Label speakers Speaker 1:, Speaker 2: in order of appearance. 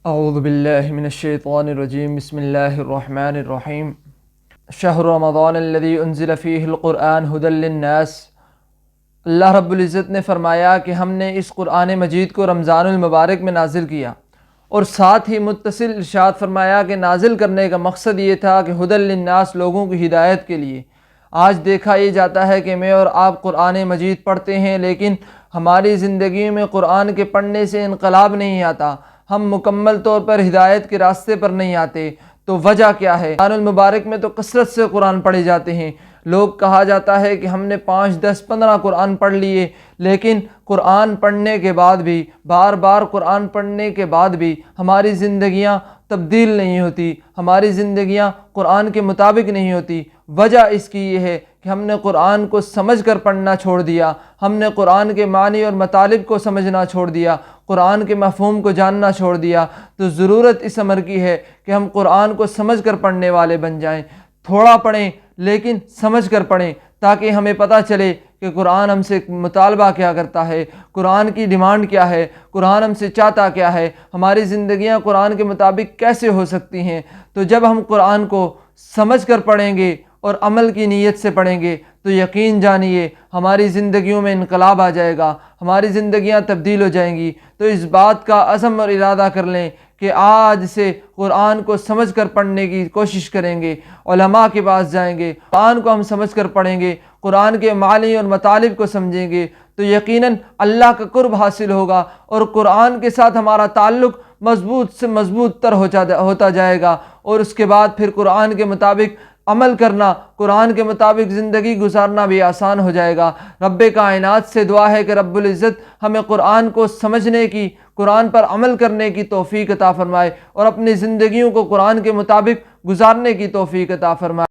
Speaker 1: اعوذ باللہ من الشیطان الرجیم بسم اللہ الرحمن الرحیم شہر رمضان الذی انزل فیہ القرآن ھدی للناس۔ اللہ رب العزت نے فرمایا کہ ہم نے اس قرآن مجید کو رمضان المبارک میں نازل کیا، اور ساتھ ہی متصل ارشاد فرمایا کہ نازل کرنے کا مقصد یہ تھا کہ ھدی للناس، لوگوں کی ہدایت کے لیے۔ آج دیکھا یہ جاتا ہے کہ میں اور آپ قرآن مجید پڑھتے ہیں، لیکن ہماری زندگی میں قرآن کے پڑھنے سے انقلاب نہیں آتا، ہم مکمل طور پر ہدایت کے راستے پر نہیں آتے۔ تو وجہ کیا ہے؟ قرآن المبارک میں تو کثرت سے قرآن پڑھے جاتے ہیں، لوگ کہا جاتا ہے کہ ہم نے 5، 10، 15 قرآن پڑھ لیے، لیکن قرآن پڑھنے کے بعد بھی، بار بار قرآن پڑھنے کے بعد بھی ہماری زندگیاں تبدیل نہیں ہوتی، ہماری زندگیاں قرآن کے مطابق نہیں ہوتی۔ وجہ اس کی یہ ہے کہ ہم نے قرآن کو سمجھ کر پڑھنا چھوڑ دیا، ہم نے قرآن کے معنی اور مطالب کو سمجھنا چھوڑ دیا، قرآن کے مفہوم کو جاننا چھوڑ دیا۔ تو ضرورت اس امر کی ہے کہ ہم قرآن کو سمجھ کر پڑھنے والے بن جائیں، تھوڑا پڑھیں لیکن سمجھ کر پڑھیں، تاکہ ہمیں پتہ چلے کہ قرآن ہم سے مطالبہ کیا کرتا ہے، قرآن کی ڈیمانڈ کیا ہے، قرآن ہم سے چاہتا کیا ہے، ہماری زندگیاں قرآن کے مطابق کیسے ہو سکتی ہیں۔ تو جب ہم قرآن کو سمجھ کر پڑھیں گے اور عمل کی نیت سے پڑھیں گے تو یقین جانیے ہماری زندگیوں میں انقلاب آ جائے گا، ہماری زندگیاں تبدیل ہو جائیں گی۔ تو اس بات کا عزم اور ارادہ کر لیں کہ آج سے قرآن کو سمجھ کر پڑھنے کی کوشش کریں گے، علماء کے پاس جائیں گے، قرآن کو ہم سمجھ کر پڑھیں گے، قرآن کے معانی اور مطالب کو سمجھیں گے تو یقیناً اللہ کا قرب حاصل ہوگا، اور قرآن کے ساتھ ہمارا تعلق مضبوط سے مضبوط تر ہوتا جائے گا، اور اس کے بعد پھر قرآن کے مطابق عمل کرنا، قرآن کے مطابق زندگی گزارنا بھی آسان ہو جائے گا۔ رب کائنات سے دعا ہے کہ رب العزت ہمیں قرآن کو سمجھنے کی، قرآن پر عمل کرنے کی توفیق عطا فرمائے، اور اپنی زندگیوں کو قرآن کے مطابق گزارنے کی توفیق عطا فرمائے۔